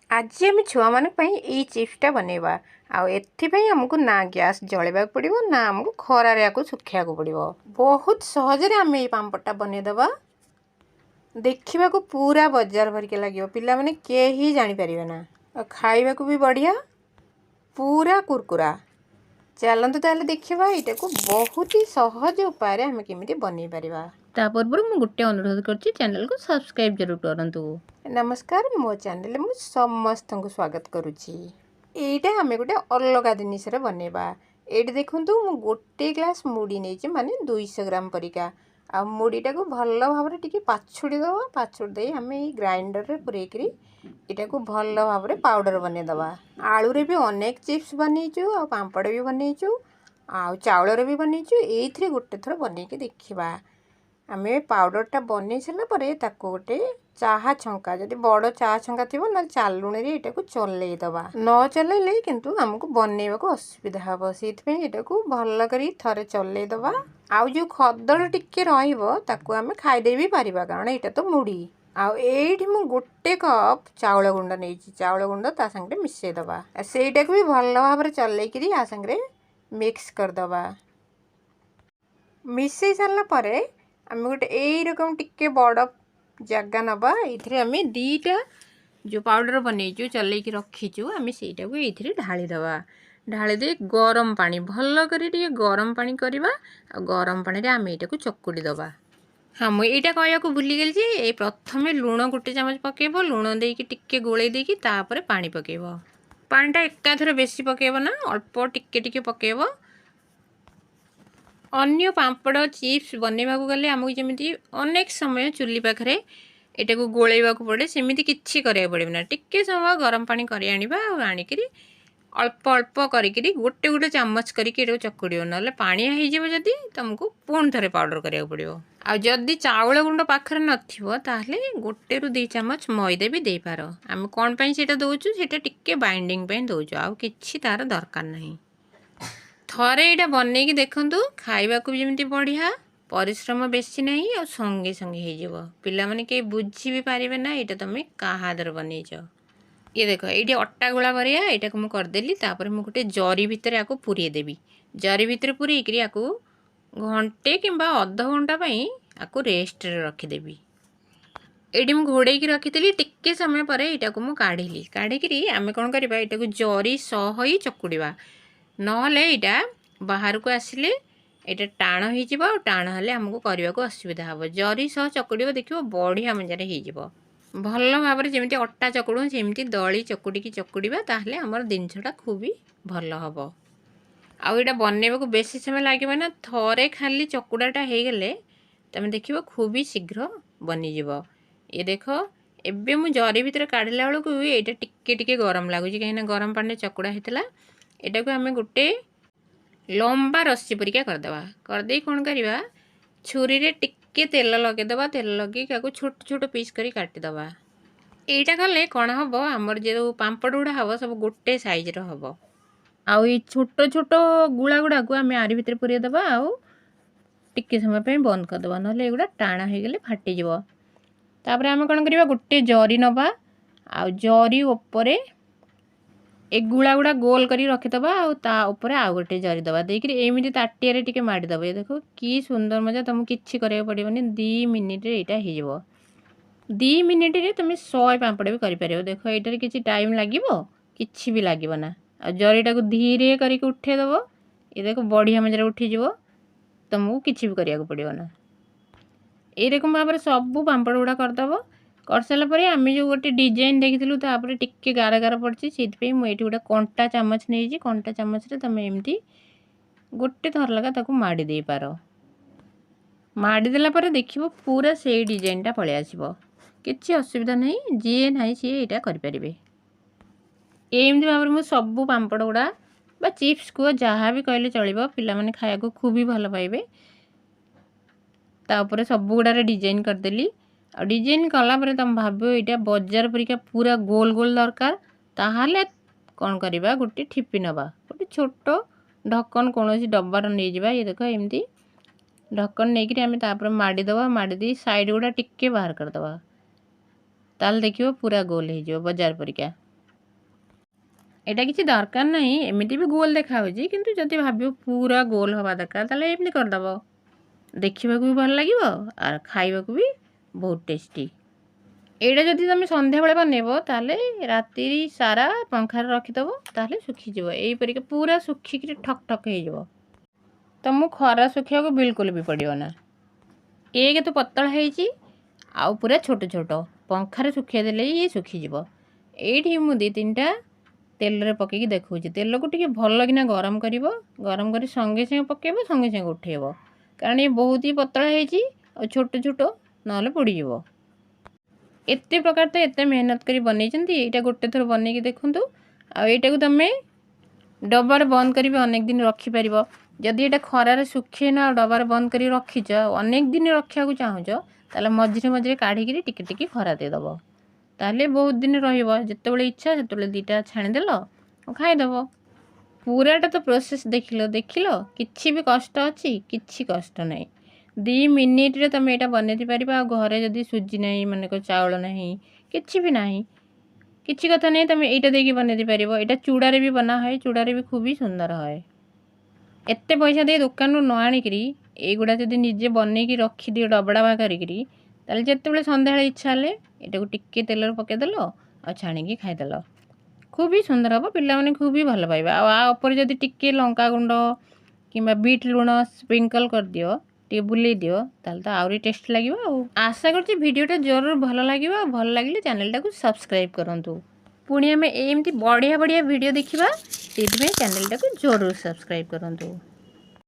आज आम छुआ मान ये चिप्सटा बनवा आमको ना गैस जलवा पड़ो ना आमको खरारे या सुखा पड़ो। बहुत सहजरे आम ये पापड़टा बनईदे देखा पूरा बजार भरिक लगे पिला माने कहीं जापर ना खावा भी बढ़िया पूरा कुरकुरा। चलतु ताले देखा यहाँ को बहुत ही सहज उपाय आम केमी बनई पार। पूर्व मुझे गोटे अनुरोध कर चैनल को सब्सक्राइब जरूर करूँ। नमस्कार मो चैनल मु समस्त को स्वागत करुच्ची। एटा आम गोटे अलग जिनिस बनवा। ये देखूँ मु गोटे ग्लास मुड़ी नहीं माने 200 ग्राम परिका आ मुड़ीटा को भल भाव टे पाछुड़ी दवा। पाछुड़ी दे आम ये ग्राइंडर रे पुरेकरी यहाँ को भल भाव पाउडर बनईदवा। आलू रे भी अनेक चिप्स बनईचु आ पापड़ भी बनईचु आ चाउल भी बनईचु। ये गोटे थर बनईके देखा आम पाउडरटा बनई सारापर गोटे चाहा छंका जदि बड़ चाहा छंका थी ना चालुणी यहाँ को चलईदवा। न चलैले किंतु आमको बनईवा को असुविधा हम से को भल कर थे चलईदवा। आउ जो खदड़ टिके रही खाईदे भी पार कारण यहाँ तो मुड़ी आठ मु गोटे कप चाउल गुंड नहीं चाउल गुंड ता संगे मिसईदवा सेटा को भी भल भाव चलैकि आ संगे मिक्स करदवा। मिसई सारापर आम गोटे यही रकम टिके बड़ जगह नवा ये आम दीटा जो पाउडर बनईचु चलैकी रखीचु आम से ये ढालीदवा। ढालीदे गरम पानी भल कर गरम पानी करवा गरम पानी आम यहाँ को चकुड़ी दवा। हाँ मुझे कहया भूली गली ये प्रथम लुण गोटे चामच पकेब लुण देकी टिके गोले देकी तापर पानी पकेब। पानीटा एकाथर बेसी पकेब ना अल्प टिके टिके पकेब। अन्य पापड़ चिप्स बनवा गले आमको जमी अनेक समय चुली पाखे यहाँ को गोलैवा पड़े सेमती किसी करा पड़े ना टिके समय गरम पानी कर आणिक अल्प अल्प करी गोटे गोटे चामच करके चकुड़ ना पानिया होदी तुमको पुणी थे पाउडर करा पड़ो। आदि चाउल गुंड पाखे नाले गोटे रु 2 चामच मैदा भी दे पार। आम कौन से दौचु से टिके बाइंडिंग दौचु आउ कि तार दरकार नहीं। थरे यहाँ बनईकी देखु खावा भी जमी बढ़िया परिश्रम बेसी ना आ संगे संगे हो पिला माने कहीं बुझी भी पारे ना यहाँ तुम क्या हाथ बनईच। ये देख ये अटा गोला भरिया यहाँ को मुझे करदेली मुझे गोटे जरी भितर या पूरे देवी जरी भितर पूरेक या घंटे कि अध घंटा या रेस्ट रखीदेवी। ये मुझे घोड़े रखी टिके समय पर यहाँ को मुझे काढ़ी आम कौन करवा यहाँ को जरी सह ही चकुड़ा नहले यहाँ बाहर को आसिले यहाँ टाण हो टाण हेल्ले आमको करने को असुविधा हम जरी सह चकुड़ देखो बढ़िया मजार हो भल भाव जमी अटा चकुड़ सेमती दली चकुड़ी चकुड़ा ताहले आमर जिनसटा खूब भल हम। आउ यहाँ बनवा को बेसी समय लगे ना थरे खाली चकुड़ाटा हो गले तुम देख खूब शीघ्र बनीज। ये देख एबे मु जरी भितर काढ़ला बेलू यहाँ टिके टिके गरम लगुच कहीं गरम पानी चकुड़ा होता यहाँ को आम गोटे लंबा रस्सी परिका करदे करदे कौन करवा छुरी रे टिके तेल लगेदवा तेल लगे छोट छोट पीस करी काटिदवा। यहाँ कले कौन हम आमर जो पापड़ गुड़ा हम सब गोटे साइज हम आउ छोट छोट गुला गुड़ा को आम आरी भितर पूरी दबा आउ टिके समय पे बंद करदे ना एगुड़ा टाणा हो गले फाटिज। तापर आम कौन करवा गोटे जरी नवा आउ जरी उपरे ए गुड़ा गुड़ा गोल करी रखीदबा आउे आउ गोटे जरी दबा देकर एमती ताटिया टिके मारिदब। ये देखो कि सुंदर मजा तुमको किसी करा पड़ोनी 2 मिनिट यहाँ हो 2 मिनिट तुम 100 पापड़ भी कर देख ये किसी टाइम लगे कि भी लगे ना आ जरीटा को धीरे करके उठेदब। ये देख बढ़िया मजार उठीज तुमको किसी भी करा पड़ो ना। ये रकम भाव सब पापड़ गुड़ा करदब कर सारापर आम जो गोटे डिजाइन देखी तापर टिके गार गार पड़ी से मुझे गोटे कंटा चामच नहीं कंटा चामच तुम एमती गोटे थर लगा ताको माड़ी दे पार माड़ीदेला देख पूरा से डिजाइनटा पलि आसो किसी असुविधा नहीं जी ना सी यहाँ करें। एमती भाव में सब पापड़ गुड़ा बा चिप्स को जहाँ भी कहले चलो पिला माने खाया को खूब ही भल पाइबे। तापर सब गुड़ारे डिजाइन करदेली और डिजाइन कलापर तुम भाव यहाँ बजार परिका पूरा गोल गोल दरकार ताहले कौन करवा गोटे ठिपी नवा गोटे छोट ढक्कन कौन डब्बार नहीं जावा। ये देख एमती ढक्कन नहीं आम तापर माड़ीदवा माड़ी साइड गुड़ा टिके बाहर करदवा ताल देखिए पूरा गोल हो बजार परिका। ଏଇଟା କିଛି ଦରକାର ନାହିଁ, ଏମିତି ବି ଗୋଲ ଦେଖାହେଉଛି, କିନ୍ତୁ ଯଦି ଭାବିବ ପୁରା ଗୋଲ ହେବା ଦରକାର ତାହେଲେ ଏମିତି କରିଦେବ। ଦେଖିବାକୁ ବି ଭଲ ଲାଗିବ ଆଉ ଖାଇବାକୁ ବି ବହୁତ ଟେଷ୍ଟି। ଏଇଟା ଯଦି ତୁମେ ସନ୍ଧ୍ୟାବେଳେ ବନେଇବ ତାହେଲେ ରାତି ସାରା ପଙ୍ଖାରେ ରଖିଦେବ, ତାହେଲେ ଶୁଖିଯିବ। ଏଇପରିକା ପୁରା ଶୁଖିକିରି ଠକ୍ ଠକ୍ ହେଇଯିବ। ତୁମକୁ ଖରା ଶୁଖିବାକୁ ବିଲକୁଲ ବି ପଡ଼ିବ ନା। ଏକ ତ ପତଳା ହେଇଛି ଆଉ ପୁରା ଛୋଟ ଛୋଟ, ପଙ୍ଖାରେ ଶୁଖାଇ ଦେଲେ ଇଏ ଶୁଖିଯିବ। ଏଇଠି ମୁଁ 2-3ଟା ତେଲରେ ପକେଇକି ଦେଖାଉଛି। ତେଲକୁ ଟିକେ ଭଲକିନା ଗରମ କରିବ, ଗରମ କରି ସଙ୍ଗେ ସଙ୍ଗେ ପକାଇବ, ସଙ୍ଗେ ସଙ୍ଗେ ଉଠାଇବ, କାରଣ ଇଏ ବହୁତ ହି ପତଳା ହେଇଛି ଆଉ ଛୋଟ ଛୋଟ, ନହେଲେ ପୋଡ଼ିଯିବ। ଏତେ ପ୍ରକାର ତ ଏତେ ମେହନତ କରି ବନେଇଛନ୍ତି, ଏଇଟା ଗୋଟେ ଥର ବନେଇକି ଦେଖନ୍ତୁ। ଆଉ ଏଇଟାକୁ ତୁମେ ଡବାରେ ବନ୍ଦ କରି ଅନେକ ଦିନ ରଖିପାରିବ। ଯଦି ଏଇଟା ଖରାରେ ଶୁଖେଇନ ଆଉ ଡବାରେ ବନ୍ଦ କରି ରଖିଛ, ଅନେକ ଦିନ ରଖିବାକୁ ଚାହୁଁଛ, ତାହେଲେ ମଝିରେ ମଝିରେ କାଢ଼ିକିରି ଟିକେ ଟିକେ ଖରା ଦେଇଦେବ, ତାହେଲେ ବହୁତ ଦିନ ରହିବ। ଯେତେବେଳେ ଇଚ୍ଛା ସେତେବେଳେ 2ଟା ଛାଣିଦେଲ ଆଉ ଖାଇଦେବ। ପୁରାଟା ତ ପ୍ରୋସେସ୍ ଦେଖିଲ, କିଛି ବି କଷ୍ଟ ଅଛି? କିଛି କଷ୍ଟ ନାହିଁ। 2 ମିନିଟ୍ରେ ତୁମେ ଏଇଟା ବନେଇ ପାରିବ। ଆଉ ଘରେ ଯଦି ସୁଜି ନାହିଁ, ମନେକର ଚାଉଳ ନାହିଁ, କିଛି ବି ନାହିଁ, କିଛି କଥା ନାହିଁ, ତୁମେ ଏଇଟା ଦେଇକି ବନେଇ ପାରିବ। ଏଇଟା ଚୁଡ଼ାରେ ବି ବନା ହୁଏ, ଚୁଡ଼ାରେ ବି ଖୁବ୍ ସୁନ୍ଦର ହୁଏ। ଏତେ ପଇସା ଦେଇ ଦୋକାନରୁ ନ ଆଣିକିରି ଏଇଗୁଡ଼ା ଯଦି ନିଜେ ବନେଇକି ରଖିଦିଅ ଡବା ଡବା କରିକିରି, ତାହେଲେ ଯେତେବେଳେ ସନ୍ଧ୍ୟାବେଳେ ଇଚ୍ଛା ହେଲେ ଏଟାକୁ ଟିକେ ତେଲରେ ପକାଇଦେଲ ଆଉ ଛାଣିକି ଖାଇଦେଲ, ଖୁବ୍ ସୁନ୍ଦର ହେବ। ପିଲାମାନେ ଖୁବ୍ ଭଲ ପାଇବେ। ଆଉ ଆ ଉପରେ ଯଦି ଟିକେ ଲଙ୍କାଗୁଣ୍ଡ କିମ୍ବା ବିଟ୍ ଲୁଣ ସ୍ପ୍ରିଙ୍କଲ୍ କରିଦିଅ, ଟିକେ ବୁଲେଇ ଦିଅ, ତାହେଲେ ତ ଆହୁରି ଟେଷ୍ଟ ଲାଗିବ। ଆଉ ଆଶା କରୁଛି ଭିଡ଼ିଓଟା ଜରୁର ଭଲ ଲାଗିବ। ଆଉ ଭଲ ଲାଗିଲେ ଚ୍ୟାନେଲଟାକୁ ସବସ୍କ୍ରାଇବ୍ କରନ୍ତୁ। ପୁଣି ଆମେ ଏମିତି ବଢ଼ିଆ ବଢ଼ିଆ ଭିଡ଼ିଓ ଦେଖିବା, ସେଇଥିପାଇଁ ଚ୍ୟାନେଲଟାକୁ ଜରୁର ସବସ୍କ୍ରାଇବ୍ କରନ୍ତୁ।